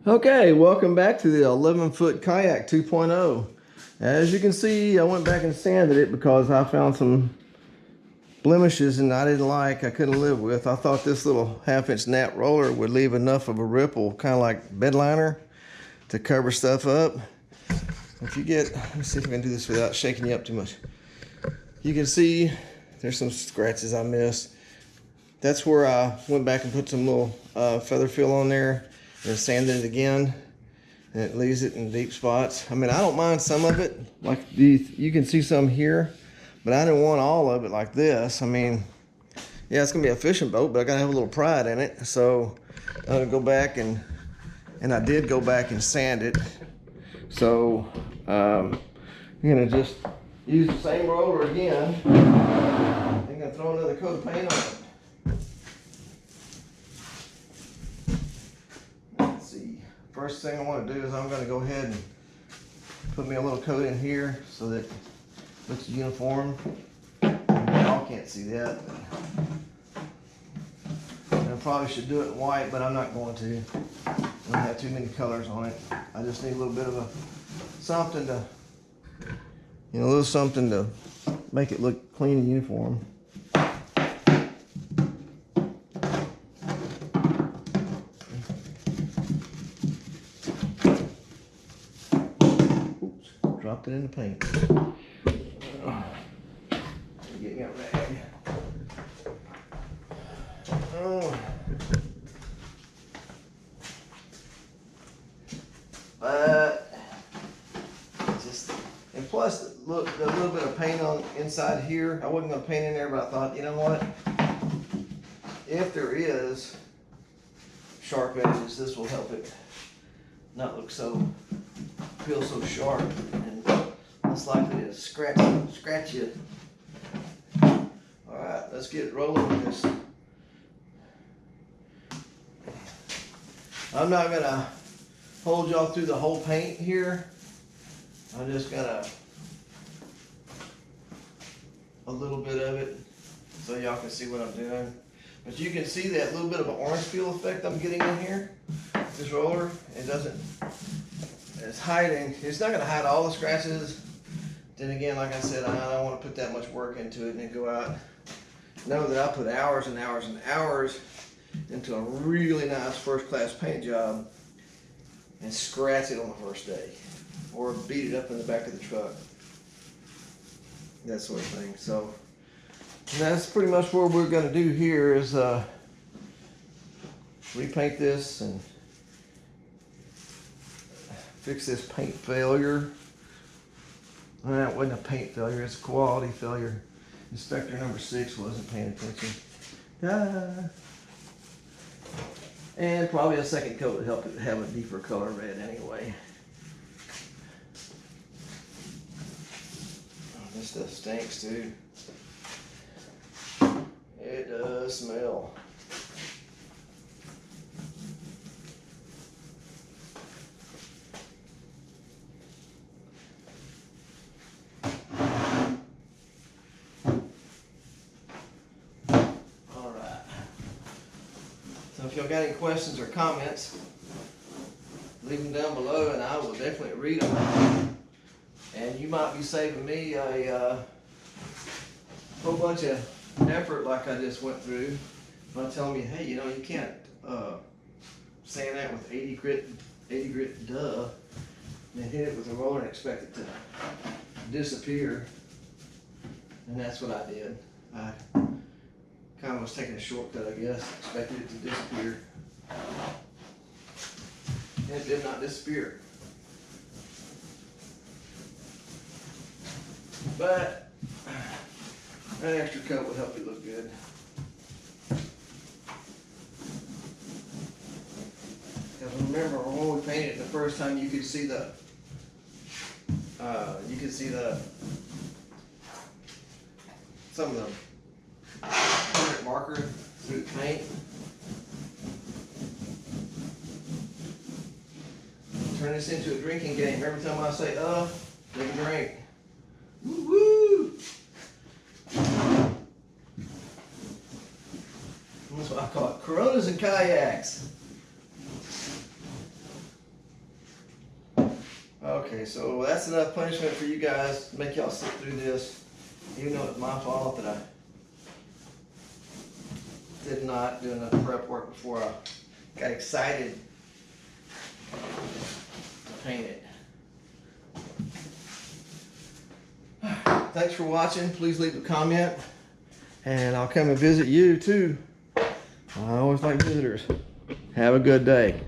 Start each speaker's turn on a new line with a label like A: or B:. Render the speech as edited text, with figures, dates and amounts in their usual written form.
A: Okay, welcome back to the 11-foot kayak 2.0. As you can see, I went back and sanded it because I found some blemishes and I couldn't live with. I thought this little 1/2-inch nap roller would leave enough of a ripple, kind of like bed liner, to cover stuff up. If you get, let me see if I can do this without shaking you up too much. You can see there's some scratches I missed. That's where I went back and put some little feather fill on there and sanded it again, and it leaves it in deep spots. I mean, I don't mind some of it, like these, you can see some here, but I didn't want all of it like this. I mean, yeah, it's gonna be a fishing boat, but I gotta have a little pride in it. So I'm gonna go back and I did go back and sand it. So I'm gonna just use the same roller again. I'm gonna throw another coat of paint on it. First thing I want to do is I'm going to go ahead and put me a little coat in here so that it looks uniform. Y'all can't see that. I probably should do it in white, but I'm not going to. I don't have too many colors on it. I just need a little bit of something to, a little something to make it look clean and uniform. Dropped it in the paint. Get me a rag. But just, and plus, look, a little bit of paint on inside here. I wasn't gonna paint in there, but I thought, you know what? If there is sharp edges, this will help it not look feel so sharp and less likely to scratch you. All right, let's get rolling with this. I'm not gonna hold y'all through the whole paint here. I'm just gonna a little bit of it so y'all can see what I'm doing. But you can see that little bit of an orange peel effect I'm getting in here. This roller, it's hiding. It's not gonna hide all the scratches. Then again, like I said, I don't want to put that much work into it and then go out. Know that I put hours and hours and hours into a really nice first-class paint job and scratch it on the first day, or beat it up in the back of the truck, that sort of thing. So that's pretty much what we're gonna do here is repaint this and fix this paint failure. Well, it wasn't a paint failure, it's a quality failure. Inspector number 6 wasn't paying attention. And probably a second coat would help it have a deeper color red anyway. Oh, this stuff stinks too. It does smell. So if y'all got any questions or comments, leave them down below and I will definitely read them. And you might be saving me a whole bunch of effort like I just went through by telling me, hey, you can't sand that with 80 grit, duh, and hit it with a roller and expect it to disappear. And that's what I did. I kind of was taking a shortcut, I guess. Expected it to disappear. And it did not disappear. But that extra coat would help it look good. Because remember, when we painted it the first time, you could see some of the permanent marker through the paint. Turn this into a drinking game. Every time I say take a drink. Woo woo! That's what I call it. Coronas and kayaks. Okay, so that's enough punishment for you guys to make y'all sit through this, even though it's my fault that I did not do enough prep work before I got excited to paint it. Thanks for watching. Please leave a comment, and I'll come and visit you too. I always like visitors. Have a good day.